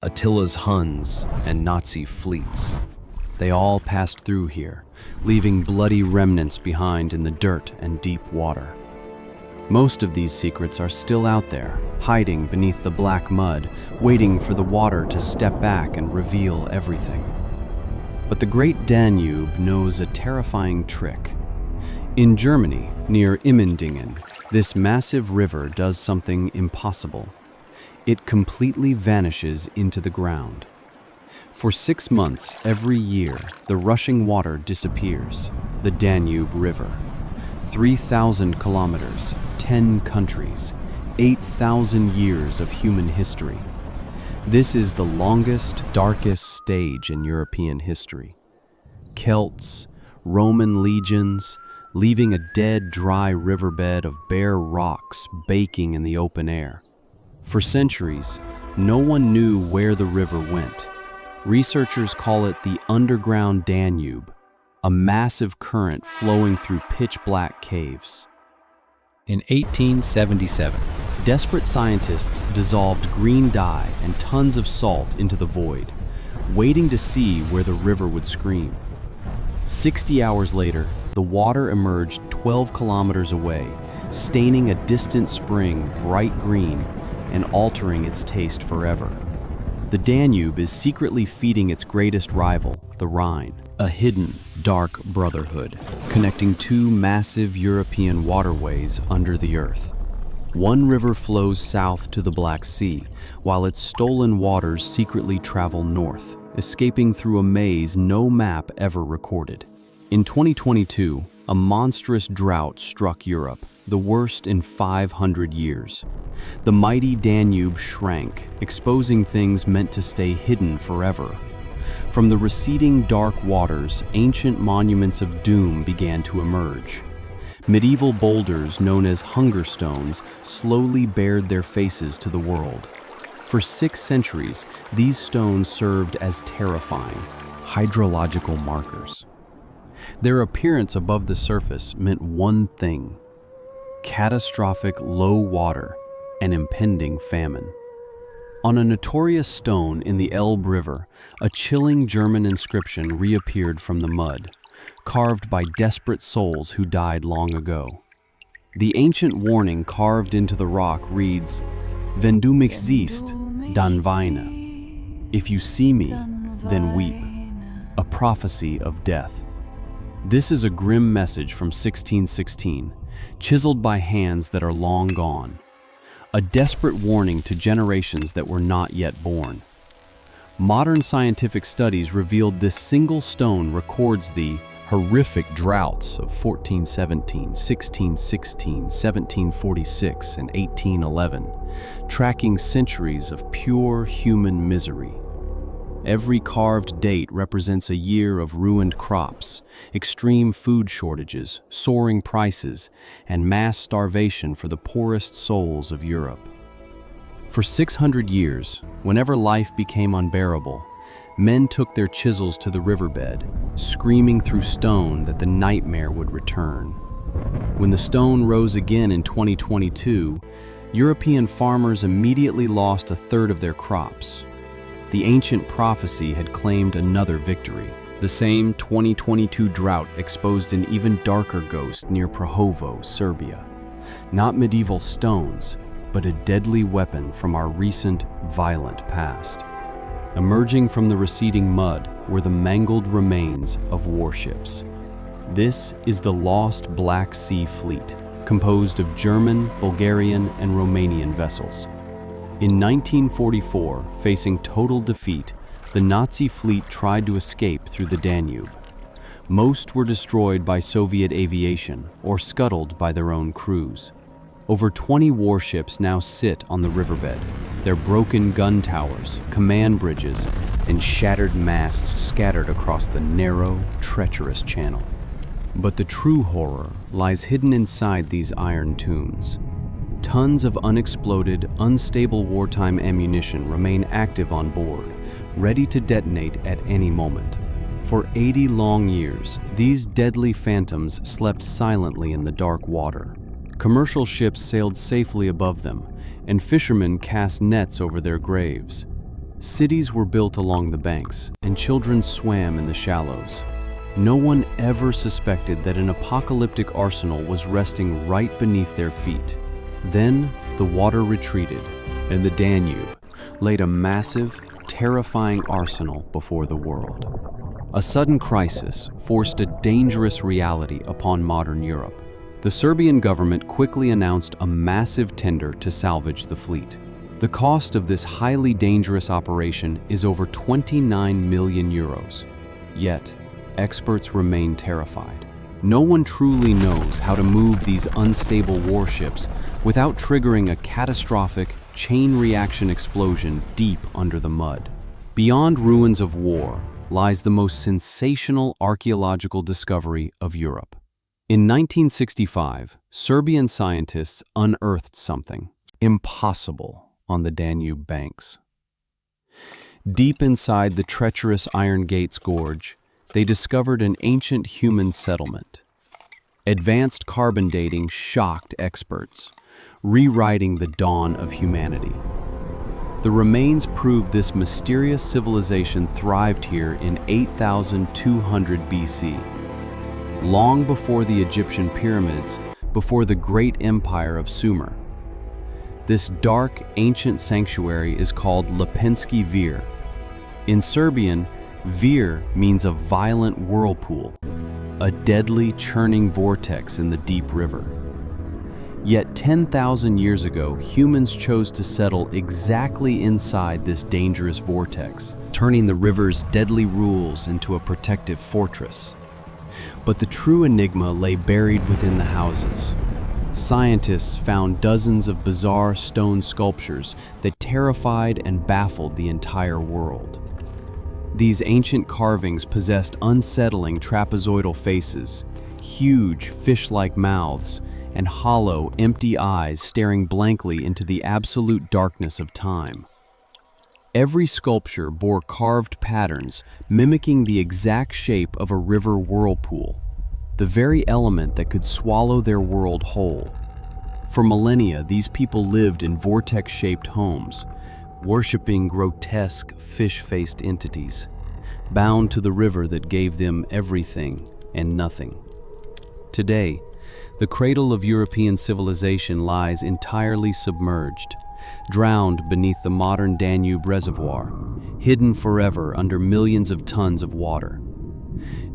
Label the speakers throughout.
Speaker 1: Attila's Huns, and Nazi fleets. They all passed through here, leaving bloody remnants behind in the dirt and deep water. Most of these secrets are still out there, hiding beneath the black mud, waiting for the water to step back and reveal everything. But the great Danube knows a terrifying trick. In Germany, near Immendingen, this massive river does something impossible. It completely vanishes into the ground. For 6 months every year, the rushing water disappears, the Danube River. 3,000 kilometers, 10 countries, 8,000 years of human history. This is the longest, darkest stage in European history. Celts, Roman legions, leaving a dead, dry riverbed of bare rocks baking in the open air. For centuries, no one knew where the river went. Researchers call it the underground Danube, a massive current flowing through pitch-black caves.
Speaker 2: In 1877,
Speaker 1: Desperate scientists dissolved green dye and tons of salt into the void, waiting to see where the river would scream. 60 hours later, the water emerged 12 kilometers away, staining a distant spring bright green and altering its taste forever. The Danube is secretly feeding its greatest rival, the Rhine, a hidden, dark brotherhood, connecting two massive European waterways under the earth. One river flows south to the Black Sea, while its stolen waters secretly travel north, escaping through a maze no map ever recorded. In 2022, a monstrous drought struck Europe, the worst in 500 years. The mighty Danube shrank, exposing things meant to stay hidden forever. From the receding dark waters, ancient monuments of doom began to emerge. Medieval boulders known as hunger stones slowly bared their faces to the world. For 6 centuries, these stones served as terrifying hydrological markers. Their appearance above the surface meant one thing: catastrophic low water and impending famine. On a notorious stone in the Elbe River, a chilling German inscription reappeared from the mud, carved by desperate souls who died long ago. The ancient warning carved into the rock reads, "Wenn du mich siehst, dann weine." If you see me, then weep. A prophecy of death. This is a grim message from 1616, chiseled by hands that are long gone. A desperate warning to generations that were not yet born. Modern scientific studies revealed this single stone records the horrific droughts of 1417, 1616, 1746, and 1811, tracking centuries of pure human misery. Every carved date represents a year of ruined crops, extreme food shortages, soaring prices, and mass starvation for the poorest souls of Europe. For 600 years, whenever life became unbearable, men took their chisels to the riverbed, screaming through stone that the nightmare would return. When the stone rose again in 2022, European farmers immediately lost a third of their crops. The ancient prophecy had claimed another victory. The same 2022 drought exposed an even darker ghost near Prahovo, Serbia. Not medieval stones, but a deadly weapon from our recent, violent past. Emerging from the receding mud were the mangled remains of warships. This is the lost Black Sea Fleet, composed of German, Bulgarian, and Romanian vessels. In 1944, facing total defeat, the Nazi fleet tried to escape through the Danube. Most were destroyed by Soviet aviation or scuttled by their own crews. Over 20 warships now sit on the riverbed, their broken gun towers, command bridges, and shattered masts scattered across the narrow, treacherous channel. But the true horror lies hidden inside these iron tombs. Tons of unexploded, unstable wartime ammunition remain active on board, ready to detonate at any moment. For 80 long years, these deadly phantoms slept silently in the dark water. Commercial ships sailed safely above them, and fishermen cast nets over their graves. Cities were built along the banks, and children swam in the shallows. No one ever suspected that an apocalyptic arsenal was resting right beneath their feet. Then, the water retreated, and the Danube laid a massive, terrifying arsenal before the world. A sudden crisis forced a dangerous reality upon modern Europe. The Serbian government quickly announced a massive tender to salvage the fleet. The cost of this highly dangerous operation is over 29 million euros. Yet, experts remain terrified. No one truly knows how to move these unstable warships without triggering a catastrophic chain reaction explosion deep under the mud. Beyond ruins of war lies the most sensational archaeological discovery of Europe. In 1965, Serbian scientists unearthed something impossible on the Danube banks. Deep inside the treacherous Iron Gates Gorge, they discovered an ancient human settlement. Advanced carbon dating shocked experts, rewriting the dawn of humanity. The remains proved this mysterious civilization thrived here in 8200 BC, long before the Egyptian pyramids, before the great empire of Sumer. This dark, ancient sanctuary is called Lepenski Vir. In Serbian, Vir means a violent whirlpool, a deadly churning vortex in the deep river. Yet 10,000 years ago, humans chose to settle exactly inside this dangerous vortex, turning the river's deadly rules into a protective fortress. But the true enigma lay buried within the houses. Scientists found dozens of bizarre stone sculptures that terrified and baffled the entire world. These ancient carvings possessed unsettling trapezoidal faces, huge fish-like mouths, and hollow, empty eyes staring blankly into the absolute darkness of time. Every sculpture bore carved patterns mimicking the exact shape of a river whirlpool, the very element that could swallow their world whole. For millennia, these people lived in vortex-shaped homes, worshipping grotesque, fish-faced entities, bound to the river that gave them everything and nothing. Today, the cradle of European civilization lies entirely submerged, drowned beneath the modern Danube reservoir, hidden forever under millions of tons of water.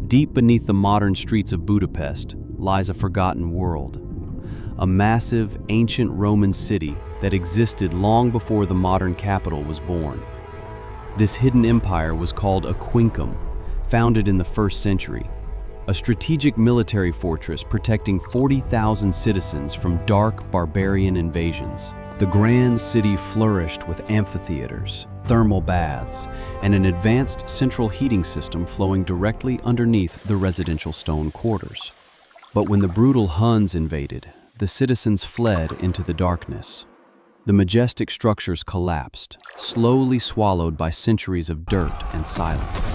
Speaker 1: Deep beneath the modern streets of Budapest lies a forgotten world, a massive, ancient Roman city that existed long before the modern capital was born. This hidden empire was called Aquincum, founded in the 1st century, a strategic military fortress protecting 40,000 citizens from dark, barbarian invasions. The grand city flourished with amphitheaters, thermal baths, and an advanced central heating system flowing directly underneath the residential stone quarters. But when the brutal Huns invaded, the citizens fled into the darkness. The majestic structures collapsed, slowly swallowed by centuries of dirt and silence.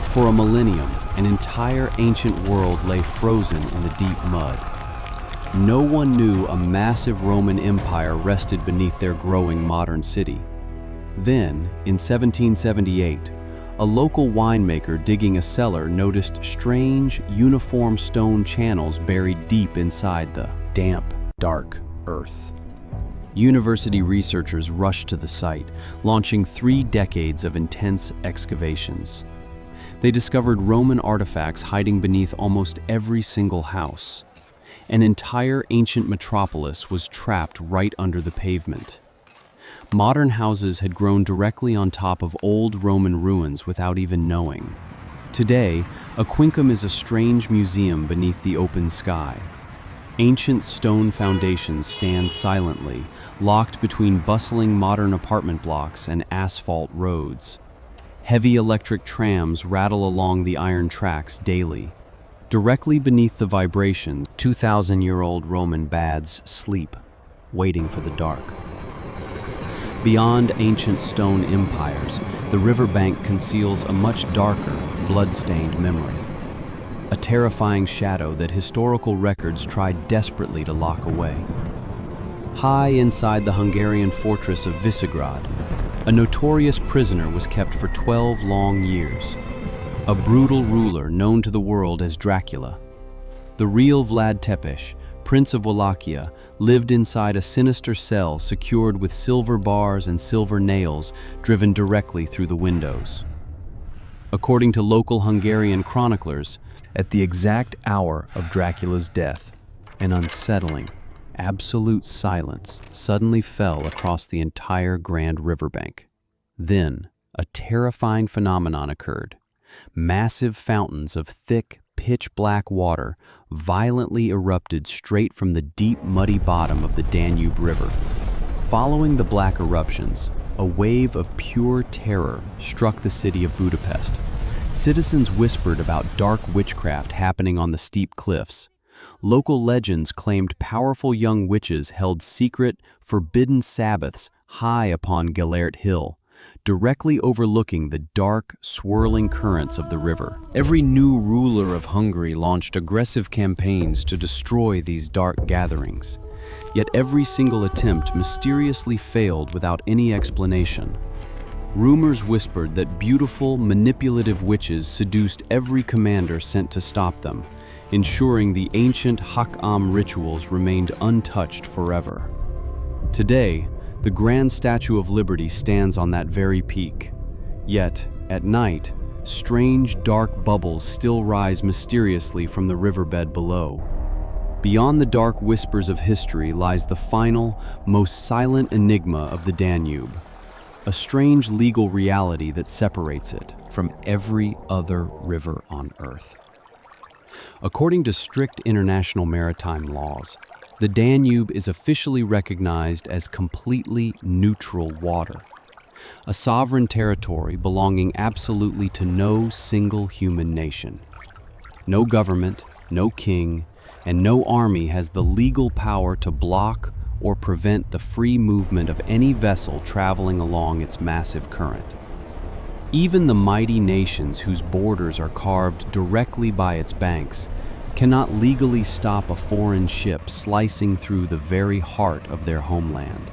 Speaker 1: For a millennium, an entire ancient world lay frozen in the deep mud. No one knew a massive Roman empire rested beneath their growing modern city. Then, in 1778, a local winemaker digging a cellar noticed strange, uniform stone channels buried deep inside the damp, dark earth. University researchers rushed to the site, launching 3 decades of intense excavations. They discovered Roman artifacts hiding beneath almost every single house. An entire ancient metropolis was trapped right under the pavement. Modern houses had grown directly on top of old Roman ruins without even knowing. Today, Aquincum is a strange museum beneath the open sky. Ancient stone foundations stand silently, locked between bustling modern apartment blocks and asphalt roads. Heavy electric trams rattle along the iron tracks daily. Directly beneath the vibrations, 2,000-year-old Roman baths sleep, waiting for the dark. Beyond ancient stone empires, the riverbank conceals a much darker, blood-stained memory. A terrifying shadow that historical records tried desperately to lock away. High inside the Hungarian fortress of Visegrád, A notorious prisoner was kept for 12 long years. A brutal ruler known to the world as Dracula. The real Vlad Tepes, Prince of Wallachia, lived inside a sinister cell secured with silver bars and silver nails driven directly through the windows. According to local Hungarian chroniclers, at the exact hour of Dracula's death, an unsettling, absolute silence suddenly fell across the entire Grand Riverbank. Then, a terrifying phenomenon occurred. Massive fountains of thick, pitch-black water violently erupted straight from the deep, muddy bottom of the Danube River. Following the black eruptions, a wave of pure terror struck the city of Budapest. Citizens whispered about dark witchcraft happening on the steep cliffs. Local legends claimed powerful young witches held secret, forbidden Sabbaths high upon Gellert Hill, directly overlooking the dark, swirling currents of the river. Every new ruler of Hungary launched aggressive campaigns to destroy these dark gatherings. Yet every single attempt mysteriously failed without any explanation. Rumors whispered that beautiful, manipulative witches seduced every commander sent to stop them, ensuring the ancient Hakam rituals remained untouched forever. Today, the Grand Statue of Liberty stands on that very peak. Yet, at night, strange dark bubbles still rise mysteriously from the riverbed below. Beyond the dark whispers of history lies the final, most silent enigma of the Danube. A strange legal reality that separates it from every other river on Earth. According to strict international maritime laws, the Danube is officially recognized as completely neutral water, a sovereign territory belonging absolutely to no single human nation. No government, no king, and no army has the legal power to block or prevent the free movement of any vessel traveling along its massive current. Even the mighty nations whose borders are carved directly by its banks cannot legally stop a foreign ship slicing through the very heart of their homeland.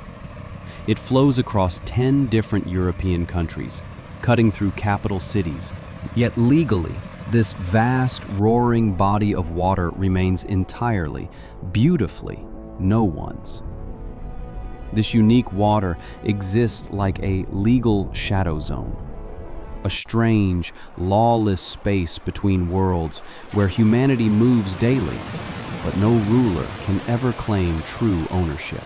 Speaker 1: It flows across 10 different European countries, cutting through capital cities, yet legally, this vast, roaring body of water remains entirely, beautifully, no one's. This unique water exists like a legal shadow zone, a strange, lawless space between worlds where humanity moves daily, but no ruler can ever claim true ownership.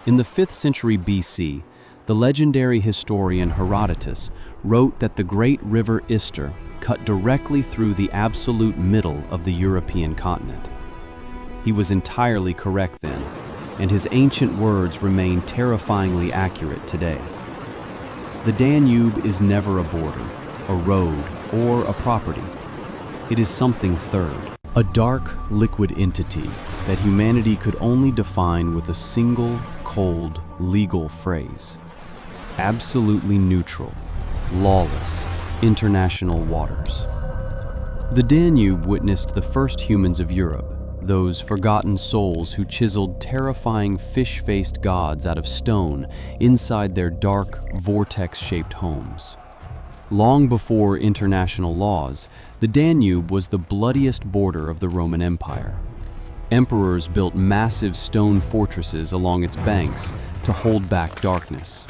Speaker 1: In the 5th century BC, the legendary historian Herodotus wrote that the great river Ister cut directly through the absolute middle of the European continent. He was entirely correct then, and his ancient words remain terrifyingly accurate today. The Danube is never a border, a road, or a property. It is something third, a dark, liquid entity that humanity could only define with a single, cold, legal phrase. Absolutely neutral, lawless, international waters. The Danube witnessed the first humans of Europe, those forgotten souls who chiseled terrifying fish-faced gods out of stone inside their dark, vortex-shaped homes. Long before international laws, the Danube was the bloodiest border of the Roman Empire. Emperors built massive stone fortresses along its banks to hold back darkness.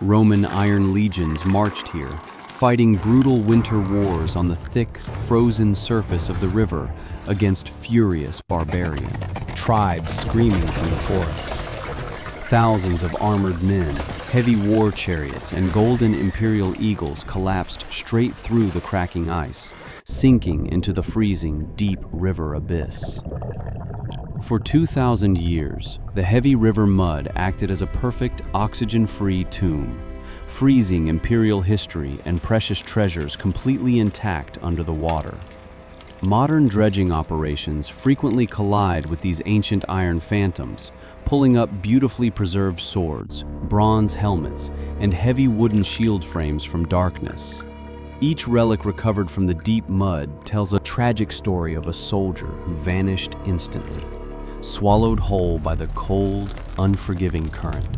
Speaker 1: Roman iron legions marched here, fighting brutal winter wars on the thick, frozen surface of the river against furious barbarian tribes screaming from the forests. Thousands of armored men, heavy war chariots, and golden imperial eagles collapsed straight through the cracking ice, sinking into the freezing, deep river abyss. For 2,000 years, the heavy river mud acted as a perfect oxygen-free tomb, freezing imperial history and precious treasures completely intact under the water. Modern dredging operations frequently collide with these ancient iron phantoms, pulling up beautifully preserved swords, bronze helmets, and heavy wooden shield frames from darkness. Each relic recovered from the deep mud tells a tragic story of a soldier who vanished instantly, swallowed whole by the cold, unforgiving current.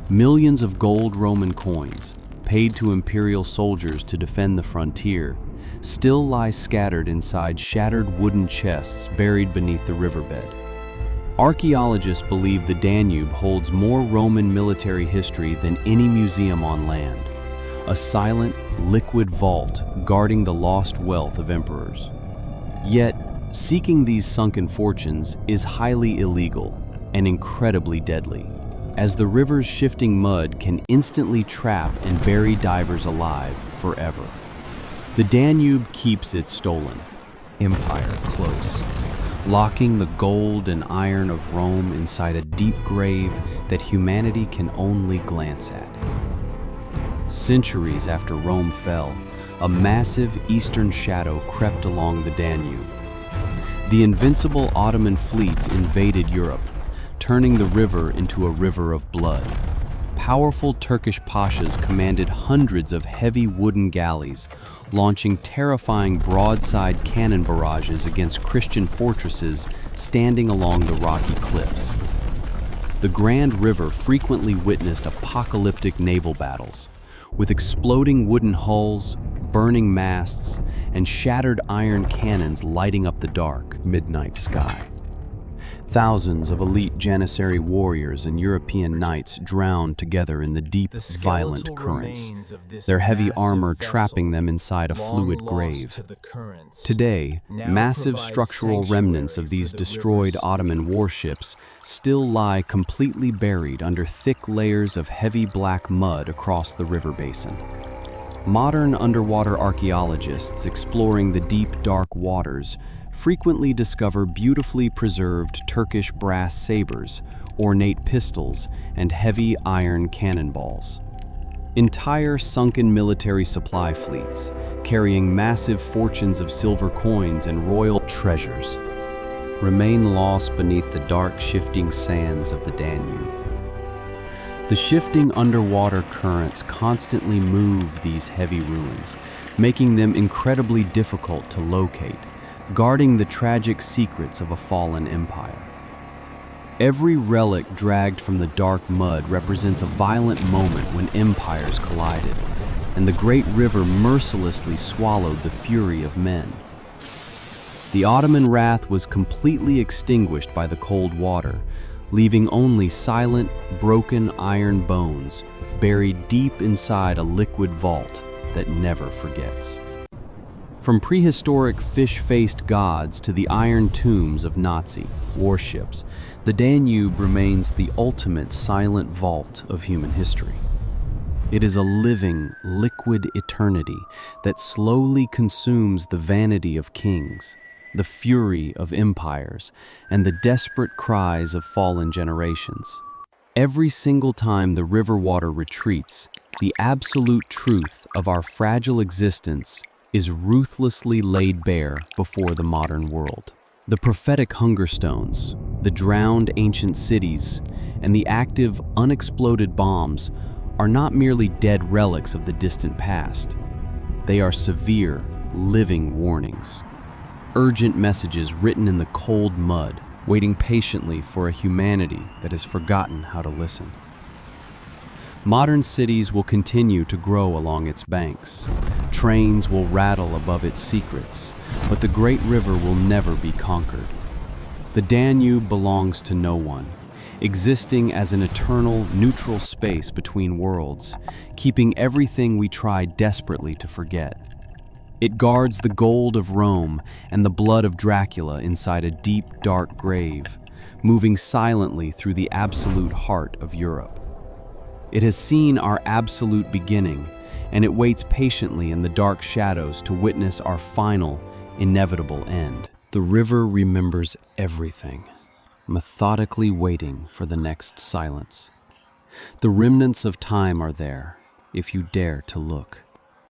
Speaker 1: Millions of gold Roman coins, paid to imperial soldiers to defend the frontier, still lie scattered inside shattered wooden chests buried beneath the riverbed. Archaeologists believe the Danube holds more Roman military history than any museum on land, a silent, liquid vault guarding the lost wealth of emperors. Yet, seeking these sunken fortunes is highly illegal and incredibly deadly, as the river's shifting mud can instantly trap and bury divers alive forever. The Danube keeps its stolen empire close, locking the gold and iron of Rome inside a deep grave that humanity can only glance at. Centuries after Rome fell, a massive eastern shadow crept along the Danube. The invincible Ottoman fleets invaded Europe, turning the river into a river of blood. Powerful Turkish pashas commanded hundreds of heavy wooden galleys, launching terrifying broadside cannon barrages against Christian fortresses standing along the rocky cliffs. The Grand River frequently witnessed apocalyptic naval battles, with exploding wooden hulls, burning masts, and shattered iron cannons lighting up the dark, midnight sky. Thousands of elite Janissary warriors and European knights drowned together in the deep, violent currents, their heavy armor trapping them inside a fluid grave. Today, massive structural remnants of these destroyed Ottoman warships still lie completely buried under thick layers of heavy black mud across the river basin. Modern underwater archaeologists exploring the deep, dark waters frequently discover beautifully preserved Turkish brass sabers, ornate pistols, and heavy iron cannonballs. Entire sunken military supply fleets, carrying massive fortunes of silver coins and royal treasures, remain lost beneath the dark, shifting sands of the Danube. The shifting underwater currents constantly move these heavy ruins, making them incredibly difficult to locate, guarding the tragic secrets of a fallen empire. Every relic dragged from the dark mud represents a violent moment when empires collided, and the great river mercilessly swallowed the fury of men. The Ottoman wrath was completely extinguished by the cold water, leaving only silent, broken iron bones buried deep inside a liquid vault that never forgets. From prehistoric fish-faced gods to the iron tombs of Nazi warships, the Danube remains the ultimate silent vault of human history. It is a living, liquid eternity that slowly consumes the vanity of kings, the fury of empires, and the desperate cries of fallen generations. Every single time the river water retreats, the absolute truth of our fragile existence is ruthlessly laid bare before the modern world. The prophetic hunger stones, the drowned ancient cities, and the active, unexploded bombs are not merely dead relics of the distant past. They are severe, living warnings. Urgent messages written in the cold mud, waiting patiently for a humanity that has forgotten how to listen. Modern cities will continue to grow along its banks. Trains will rattle above its secrets, but the great river will never be conquered. The Danube belongs to no one, existing as an eternal, neutral space between worlds, keeping everything we try desperately to forget. It guards the gold of Rome and the blood of Dracula inside a deep, dark grave, moving silently through the absolute heart of Europe. It has seen our absolute beginning, and it waits patiently in the dark shadows to witness our final, inevitable end. The river remembers everything, methodically waiting for the next silence. The remnants of time are there, if you dare to look.